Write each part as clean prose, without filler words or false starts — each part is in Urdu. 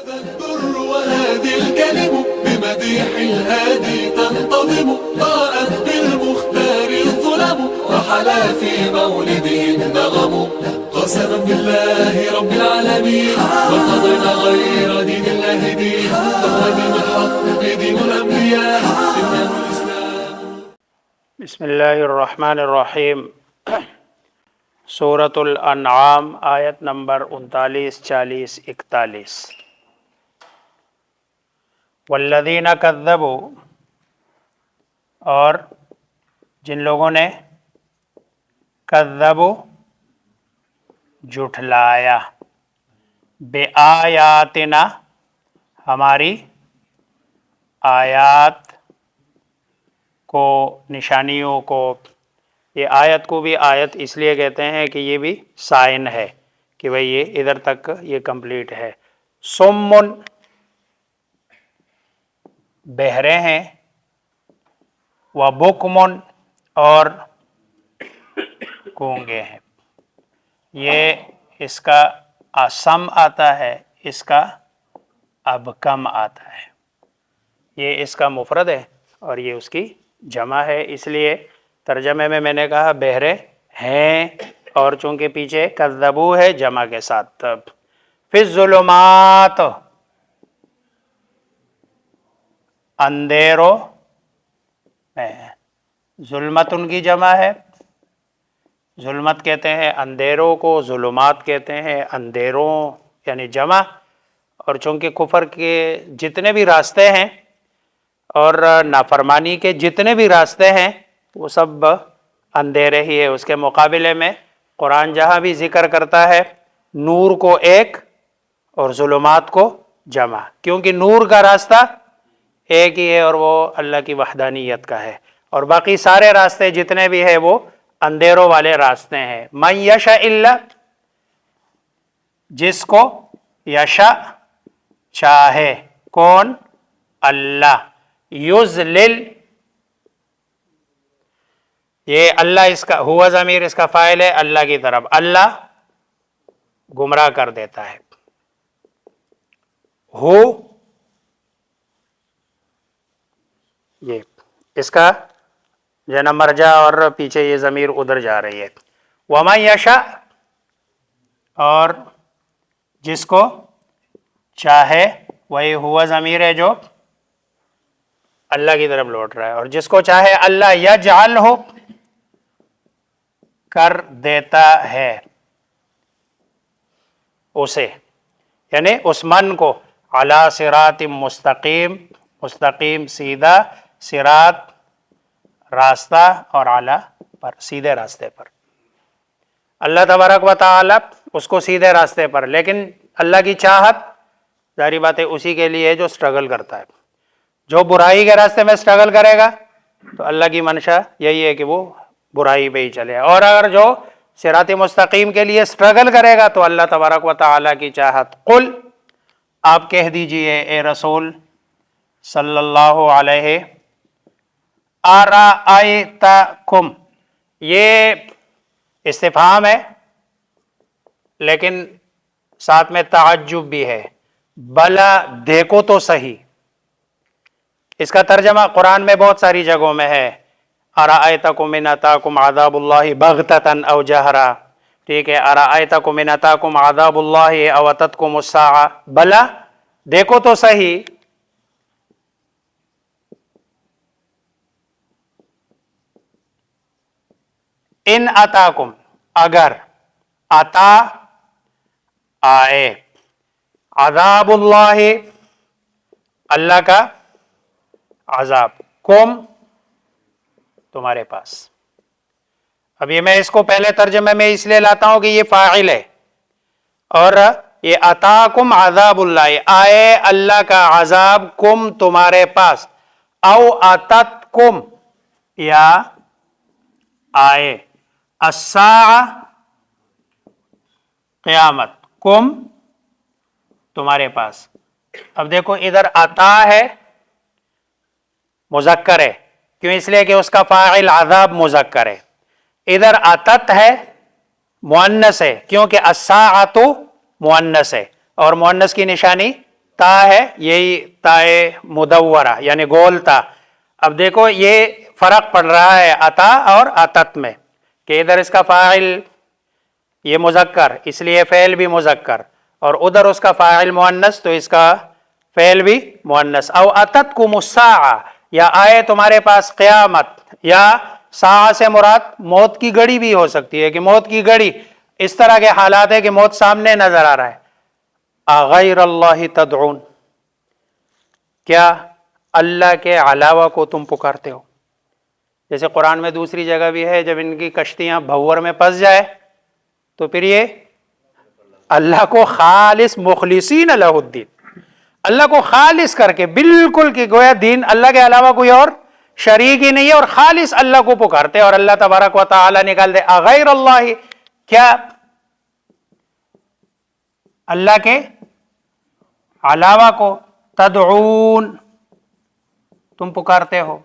الدر وهذه الكلم بمديح الهادي تنتظم ضاءت بالمختار الظلم وحلا في مولده النغم قسما بالله رب العالمين ما قضينا غير دين الله دين فهو دين الحق دين الأنبياء إنه الإسلام. بسم اللہ الرحمن الرحیم. سورۃ الانعام آیت نمبر 39، 40، 41. والذین کذبوا، اور جن لوگوں نے کذبوا جھٹلایا، بآیاتنا ہماری آیات کو، نشانیوں کو. یہ آیت کو بھی آیت اس لیے کہتے ہیں کہ یہ بھی سائن ہے کہ بھئی یہ ادھر تک یہ کمپلیٹ ہے. سمن بہرے ہیں، وبکمن اور گونگے ہیں. یہ اس کا اسم آتا ہے، اس کا ابکم آتا ہے. یہ اس کا مفرد ہے اور یہ اس کی جمع ہے. اس لیے ترجمے میں نے کہا بہرے ہیں، اور چونکہ پیچھے کذبو ہے جمع کے ساتھ. فی الظلمات اندھیروں میں، ظلمت ان کی جمع ہے. ظلمت کہتے ہیں اندھیروں کو، ظلمات کہتے ہیں اندھیروں یعنی جمع. اور چونکہ کفر کے جتنے بھی راستے ہیں اور نافرمانی کے جتنے بھی راستے ہیں وہ سب اندھیرے ہی ہے. اس کے مقابلے میں قرآن جہاں بھی ذکر کرتا ہے نور کو ایک اور ظلمات کو جمع، کیونکہ نور کا راستہ ایک ہی ہے اور وہ اللہ کی وحدانیت کا ہے، اور باقی سارے راستے جتنے بھی ہیں وہ اندھیروں والے راستے ہیں. من یشاء اللہ، جس کو یشاء چاہے، کون؟ اللہ. یضلل، یہ اللہ اس کا ہوا ضمیر اس کا فاعل ہے اللہ کی طرف. اللہ گمراہ کر دیتا ہے. ہو یہ اس کا جنا مرجع اور پیچھے یہ ضمیر ادھر جا رہی ہے. ومن یشاء، اور جس کو چاہے، وہی ہوا ضمیر ہے جو اللہ کی طرف لوٹ رہا ہے. اور جس کو چاہے اللہ یجعلہ کر دیتا ہے اسے، یعنی اس من کو، علی صراط مستقیم، مستقیم سیدھا، صراط راستہ، اور اعلیٰ پر سیدھے راستے پر. اللہ تبارک و تعالی اس کو سیدھے راستے پر، لیکن اللہ کی چاہت ظاہری بات ہے اسی کے لیے جو سٹرگل کرتا ہے. جو برائی کے راستے میں سٹرگل کرے گا تو اللہ کی منشا یہی ہے کہ وہ برائی پہ ہی چلے. اور اگر جو صراط مستقیم کے لیے سٹرگل کرے گا تو اللہ تبارک و تعالی کی چاہت. قل، آپ کہہ دیجئے اے رسول صلی اللہ علیہ، ارأیتکم، یہ استفہام ہے لیکن ساتھ میں تعجب بھی ہے. بلا، دیکھو تو صحیح. اس کا ترجمہ قرآن میں بہت ساری جگہوں میں ہے. ارأیتکم ان اتاکم عذاب اللہ بغتۃ او جہرا، ٹھیک ہے. ارأیتکم ان اتاکم عذاب اللہ او اتتکم الساعہ، بلا دیکھو تو صحیح. ان اتاکم، اگر، اتا آئے، عذاب اللہ اللہ کا عذاب، کم تمہارے پاس. اب یہ میں اس کو پہلے ترجمے میں اس لیے لاتا ہوں کہ یہ فاعل ہے، اور یہ اتاکم عذاب اللہ، آئے اللہ کا عذاب، کم تمہارے پاس، او اتتکم یا آئے، الساعہ قیامت، کم تمہارے پاس. اب دیکھو ادھر عطا ہے مذکر ہے، کیوں؟ اس لیے کہ اس کا فاعل عذاب مذکر ہے. ادھر اتت ہے مؤنث ہے، کیونکہ الساعۃ مؤنث ہے، اور مؤنث کی نشانی تا ہے یہی تائے مدورہ یعنی گول تا. اب دیکھو یہ فرق پڑ رہا ہے اتا اور اتت میں کہ ادھر اس کا فاعل یہ مذکر اس لیے فعل بھی مذکر اور ادھر اس کا فاعل مؤنث تو اس کا فعل بھی مؤنث. او اتتکم الساعہ یا آئے تمہارے پاس قیامت یا ساعہ سے مراد موت کی گھڑی بھی ہو سکتی ہے کہ موت کی گھڑی اس طرح کے حالات ہے کہ موت سامنے نظر آ رہا ہے. اغیر اللہ تدعون کیا اللہ کے علاوہ کو تم پکارتے ہو. جیسے قرآن میں دوسری جگہ بھی ہے جب ان کی کشتیاں بھور میں پھنس جائے تو پھر یہ اللہ کو خالص مخلصین لہ الدین اللہ کو خالص کر کے بالکل کہ گویا دین اللہ کے علاوہ کوئی اور شریک ہی نہیں ہے اور خالص اللہ کو پکارتے اور اللہ تبارک و تعالی نکال دے. اغیر اللہ کیا اللہ کے علاوہ کو تدعون تم پکارتے ہو.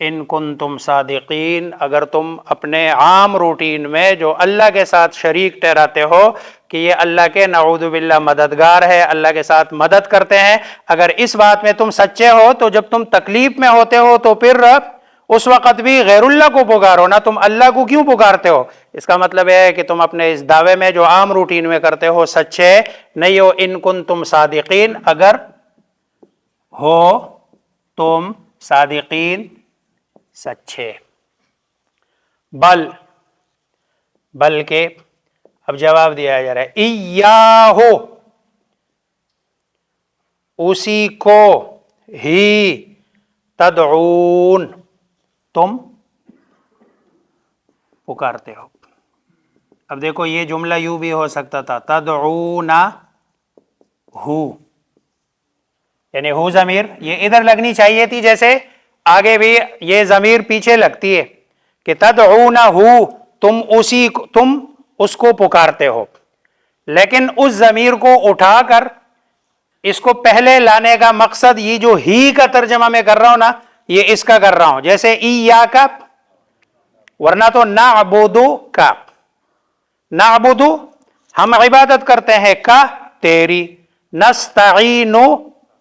ان کنتم صادقین اگر تم اپنے عام روٹین میں جو اللہ کے ساتھ شریک ٹھہراتے ہو کہ یہ اللہ کے نعوذ باللہ مددگار ہے اللہ کے ساتھ مدد کرتے ہیں اگر اس بات میں تم سچے ہو تو جب تم تکلیف میں ہوتے ہو تو پھر اس وقت بھی غیر اللہ کو پکارو نا. تم اللہ کو کیوں پکارتے ہو؟ اس کا مطلب ہے کہ تم اپنے اس دعوے میں جو عام روٹین میں کرتے ہو سچے نہیں ہو. ان کنتم صادقین اگر ہو تم صادقین سچے. بلکہ اب جواب دیا جا رہا ہے ایاہو اسی کو ہی تدعون تم پکارتے ہو. اب دیکھو یہ جملہ یوں بھی ہو سکتا تھا تدعون ہو یعنی ہو ضمیر یہ ادھر لگنی چاہیے تھی جیسے آگے بھی یہ ضمیر پیچھے لگتی ہے کہ تدعون ہو تم اس کو پکارتے ہو لیکن اس ضمیر کو اٹھا کر اس کو پہلے لانے کا مقصد یہ جو ہی کا ترجمہ میں کر رہا ہوں نا یہ اس کا کر رہا ہوں جیسے ایاکا ورنہ تو نعبدو کا نعبدو ہم عبادت کرتے ہیں کا تیری نستعینو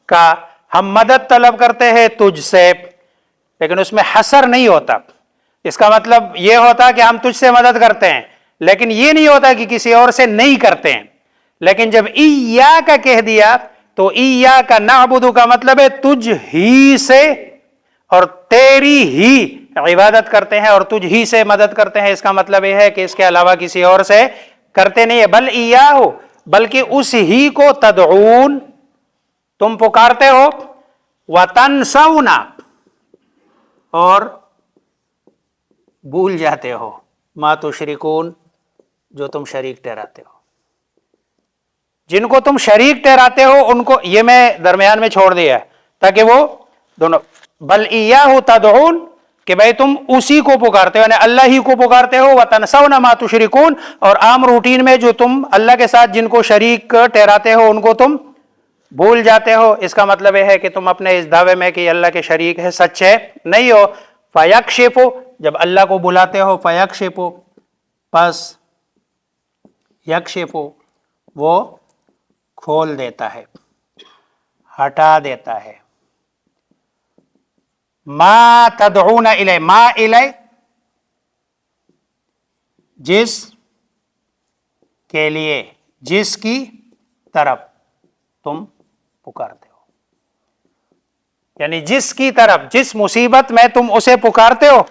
کا ہم مدد طلب کرتے ہیں تجھ سے لیکن اس میں حصر نہیں ہوتا. اس کا مطلب یہ ہوتا کہ ہم تجھ سے مدد کرتے ہیں لیکن یہ نہیں ہوتا کہ کسی اور سے نہیں کرتے ہیں. لیکن جب ایاکا کہہ دیا تو ایاکا نعبدو کا مطلب ہے تجھ ہی سے اور تیری ہی عبادت کرتے ہیں اور تجھ ہی سے مدد کرتے ہیں. اس کا مطلب یہ ہے کہ اس کے علاوہ کسی اور سے کرتے نہیں ہے. بل ایاہو بلکہ اس ہی کو تدعون تم پکارتے ہو وتنسون اور بھول جاتے ہو ما تشرکون جو تم شریک ٹھہراتے ہو. جن کو تم شریک ٹھہراتے ہو ان کو یہ میں درمیان میں چھوڑ دیا ہے تاکہ وہ دونوں بل ایاہ تدعون کہ بھائی تم اسی کو پکارتے ہو یعنی اللہ ہی کو پکارتے ہو وتنسون ما تشرکون اور عام روٹین میں جو تم اللہ کے ساتھ جن کو شریک ٹھہراتے ہو ان کو تم بھول جاتے ہو. اس کا مطلب یہ ہے کہ تم اپنے اس دعوے میں کہ اللہ کے شریک ہے سچے نہیں ہو. فیکشف جب اللہ کو بلاتے ہو فیکشف پس یکشف وہ کھول دیتا ہے ہٹا دیتا ہے. ما تدعون الیہ ما الیہ جس کے لیے جس کی طرف تم پکارتے ہو یعنی جس کی طرف جس مصیبت میں تم اسے پکارتے ہو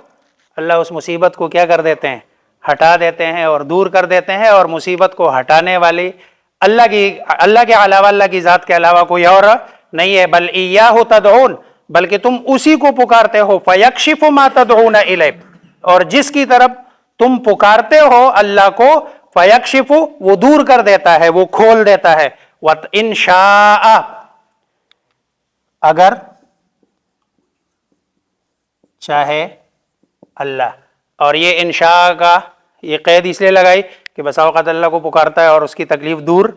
اللہ اس مصیبت کو کیا کر دیتے ہیں ہٹا دیتے ہیں اور دور کر دیتے ہیں. اور مصیبت کو ہٹانے والی اللہ کے علاوہ اللہ کی ذات کے علاوہ کوئی اور نہیں ہے. بل ایاہ تدعون بلکہ تم اسی کو پکارتے ہو فیکشف ما تدعون الیہ اور جس کی طرف تم پکارتے ہو اللہ کو فیکشف وہ دور کر دیتا ہے وہ کھول دیتا ہے. وَإِنْ شَاءَ اگر چاہے اللہ. اور یہ انشاء کا یہ قید اس لیے لگائی کہ بسا اوقات اللہ کو پکارتا ہے اور اس کی تکلیف دور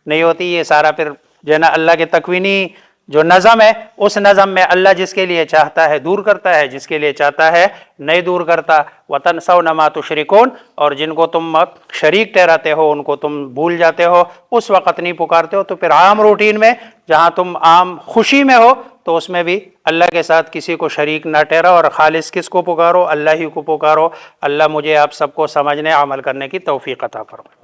نہیں ہوتی. یہ سارا پھر جو ہے نا اللہ کے تکوینی جو نظم ہے اس نظم میں اللہ جس کے لیے چاہتا ہے دور کرتا ہے جس کے لیے چاہتا ہے نہیں دور کرتا. وَتَنْسَوْنَ مَا تُشْرِكُونَ اور جن کو تم شریک ٹھہراتے ہو ان کو تم بھول جاتے ہو اس وقت نہیں پکارتے ہو. تو پھر عام روٹین میں جہاں تم عام خوشی میں ہو تو اس میں بھی اللہ کے ساتھ کسی کو شریک نہ ٹھہراؤ اور خالص کس کو پکارو؟ اللہ ہی کو پکارو۔ اللہ مجھے آپ سب کو سمجھنے عمل کرنے کی توفیق عطا فرمائے۔